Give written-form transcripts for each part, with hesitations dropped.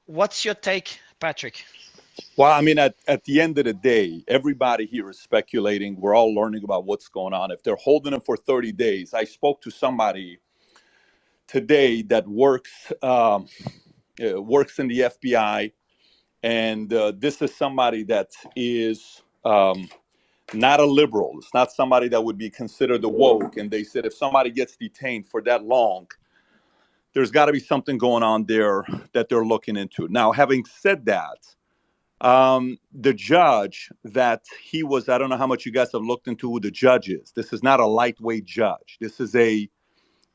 What's your take, Patrick? Well, I mean, at the end of the day, everybody here is speculating. We're all learning about what's going on. If they're holding him for 30 days, I spoke to somebody today that works in the FBI, and this is somebody that is not a liberal. It's not somebody that would be considered a woke. And they said if somebody gets detained for that long, there's got to be something going on there that they're looking into. Now, having said that, the judge that he was, I don't know how much you guys have looked into who the judge is. This is not a lightweight judge. This is a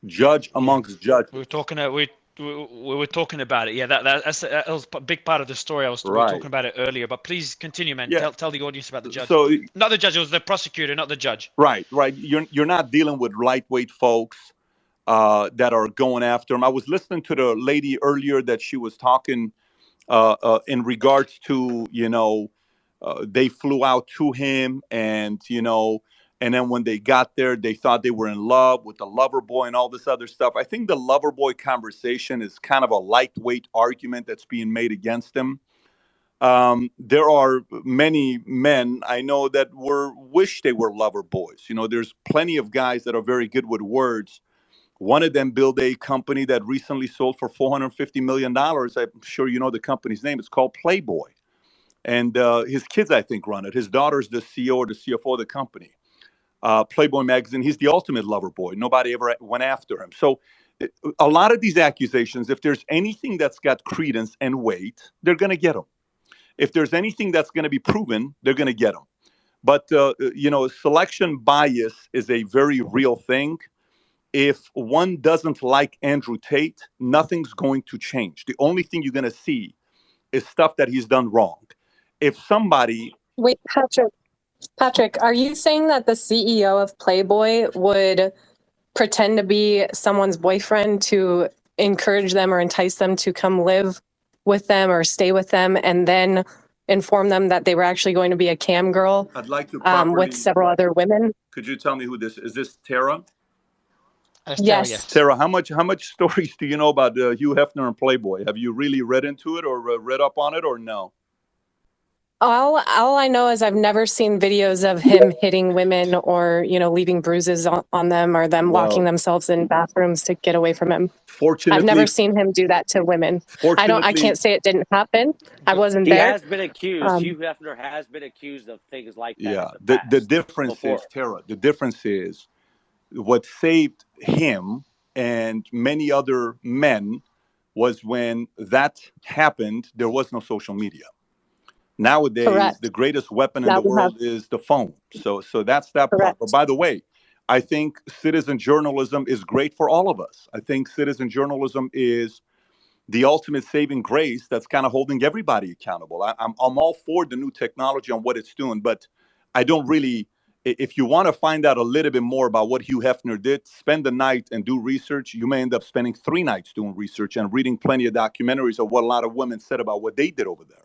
judge Yeah, amongst judges. we were talking. We were talking about it. Yeah, that was a big part of the story. We were Right. talking about it earlier. But please continue, man. Yeah. Tell the audience about the judge. So Not the judge. It was the prosecutor, not the judge. right. You're not dealing with lightweight folks that are going after him. I was listening to the lady earlier that she was talking in regards to they flew out to him, and and then when they got there they thought they were in love with the lover boy and all this other stuff. I think the lover boy conversation is kind of a lightweight argument that's being made against him. There are many men I know that wish they were lover boys. There's plenty of guys that are very good with words. One of them built a company that recently sold for $450 million. I'm sure you know the company's name. It's called Playboy. And his kids, I think, run it. His daughter's the CEO or the CFO of the company. Playboy magazine, he's the ultimate lover boy. Nobody ever went after him. So a lot of these accusations, if there's anything that's got credence and weight, they're going to get them. If there's anything that's going to be proven, they're going to get them. But, selection bias is a very real thing. If one doesn't like Andrew Tate, nothing's going to change. The only thing you're going to see is stuff that he's done wrong. If somebody, Wait, Patrick, are you saying that the CEO of Playboy would pretend to be someone's boyfriend to encourage them or entice them to come live with them or stay with them, and then inform them that they were actually going to be a cam girl I'd like to with properly, several other women? could you tell me who this is? This Tara? That's Tara, Yes. yes. Tara, how much stories do you know about Hugh Hefner and Playboy? Have you really read into it or read up on it or no? All I know is I've never seen videos of him hitting women or, leaving bruises on them or them locking Well, thefselves in bathrooms to get away from him. I've fortunately, never seen him do that to women. I fortunately, can't say it didn't happen. I wasn't He there. has been accused. Um, Hugh Hefner has been accused of things like that in yeah. the The past difference is, before. Tara, the difference is what saved him and many other men was when that happened, there was no social media. Nowadays, the correct. greatest weapon in Now the we have world is the phone. So that's that part. But correct. by the way, I think citizen journalism is great for all of us. I think citizen journalism is the ultimate saving grace that's kind of holding everybody accountable. I'm all for the new technology on what it's doing, but I don't really. If you want to find out a little bit more about what Hugh Hefner did, spend the night and do research. You may end up spending 3 nights doing research and reading plenty of documentaries of what a lot of women said about what they did over there.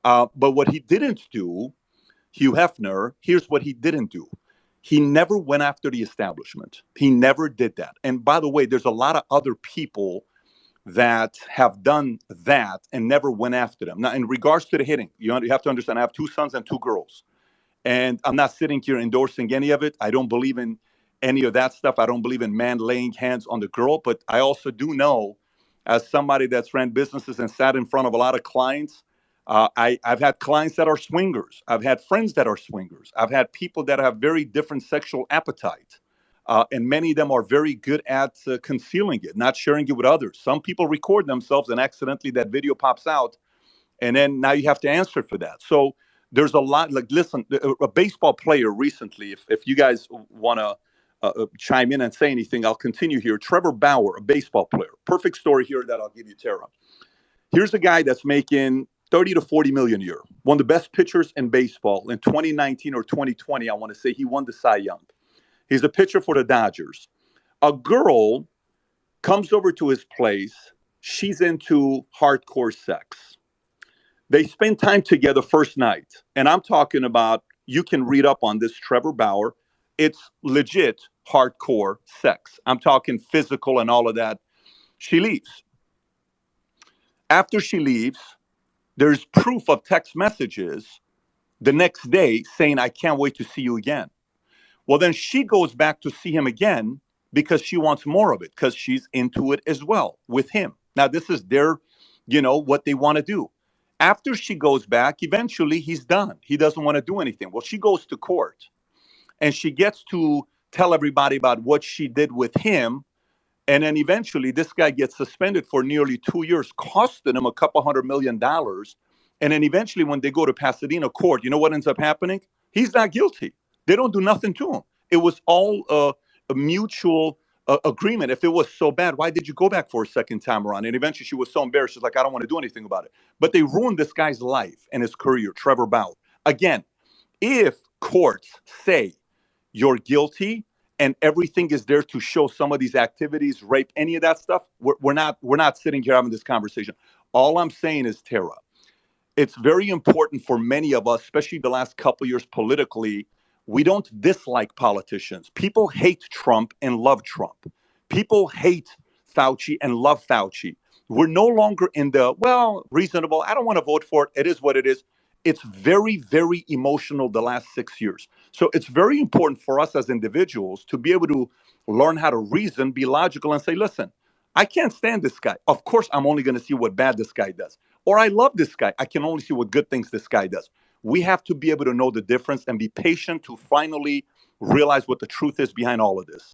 But what he didn't do, Hugh Hefner, here's what he didn't do. He never went after the establishment. He never did that. And by the way, there's a lot of other people that have done that and never went after them. Now, in regards to the hitting, you have to understand, I have 2 sons and 2 girls. And I'm not sitting here endorsing any of it. I don't believe in any of that stuff. I don't believe in man laying hands on the girl. But I also do know, as somebody that's ran businesses and sat in front of a lot of clients, I've had clients that are swingers. I've had friends that are swingers. I've had people that have very different sexual appetite. And many of them are very good at concealing it, not sharing it with others. Some people record themselves and accidentally that video pops out. And then now you have to answer for that. So there's a lot. Like, listen, a baseball player recently, if you guys want to chime in and say anything, I'll continue here. Trevor Bauer, a baseball player. Perfect story here that I'll give you, Tara. Here's a guy that's making 30 to 40 million a year. One of the best pitchers in baseball in 2019 or 2020. I want to say he won the Cy Young. He's a pitcher for the Dodgers. A girl comes over to his place. She's into hardcore sex. They spend time together first night. And I'm talking about, you can read up on this, Trevor Bauer. It's legit hardcore sex. I'm talking physical and all of that. She leaves. After she leaves, there's proof of text messages the next day saying, I can't wait to see you again. Well, then she goes back to see him again because she wants more of it, because she's into it as well with him. Now, this is their, what they want to do. After she goes back, eventually he's done. He doesn't want to do anything. Well, she goes to court and she gets to tell everybody about what she did with him. And then eventually this guy gets suspended for nearly 2 years, costing him a couple $100 million. And then eventually when they go to Pasadena court, you know what ends up happening? He's not guilty. They don't do nothing to him. It was all a mutual agreement. If it was so bad, why did you go back for a second time around? And eventually she was so embarrassed. She's like, I don't want to do anything about it. But they ruined this guy's life and his career, Trevor Bauer. Again, if courts say you're guilty and everything is there to show some of these activities, rape, any of that stuff, we're not sitting here having this conversation. All I'm saying is, Tara, it's very important for many of us, especially the last couple of years politically. We don't dislike politicians. People hate Trump and love Trump. People hate Fauci and love Fauci. We're no longer in the, well, reasonable, I don't want to vote for it. It is what it is. It's very, very emotional the last 6 years. So it's very important for us as individuals to be able to learn how to reason, be logical, and say, listen, I can't stand this guy. Of course, I'm only going to see what bad this guy does. Or I love this guy. I can only see what good things this guy does. We have to be able to know the difference and be patient to finally realize what the truth is behind all of this.